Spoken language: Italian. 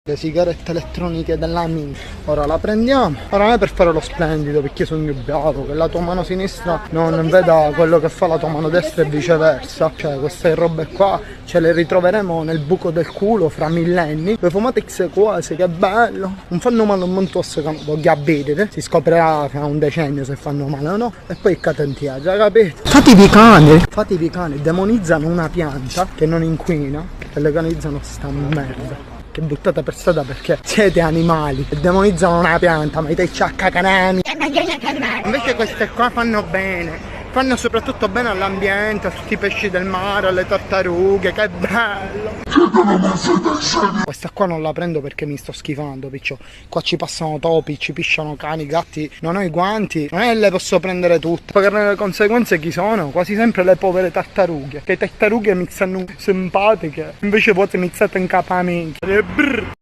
Le sigarette elettroniche della Mini. Ora la prendiamo. Ora non è per fare lo splendido, perché sono ingabbiato che la tua mano sinistra non veda quello che fa la tua mano destra e viceversa. Cioè queste robe qua ce le ritroveremo nel buco del culo fra millenni. Le fumate X quasi, che bello. Non fanno male un montosso che voglio vedere. Si scoprirà fra un decennio se fanno male o no. E poi catentia, già capito? Fatevi cane. Fatevi cane. Demonizzano una pianta che non inquina e legalizzano sta merda che buttate per strada perché siete animali e demonizzano una pianta, ma i te ciaccacanami. Invece queste qua fanno bene. Fanno soprattutto bene all'ambiente, a tutti i pesci del mare, alle tartarughe, che bello! Questa qua non la prendo perché mi sto schifando, piccio. Qua ci passano topi, ci pisciano cani, gatti, non ho i guanti, non è che le posso prendere tutte. Pagare le conseguenze chi sono? Quasi sempre le povere tartarughe. Che tartarughe mi stanno simpatiche, invece voi mi state in capo a minchia.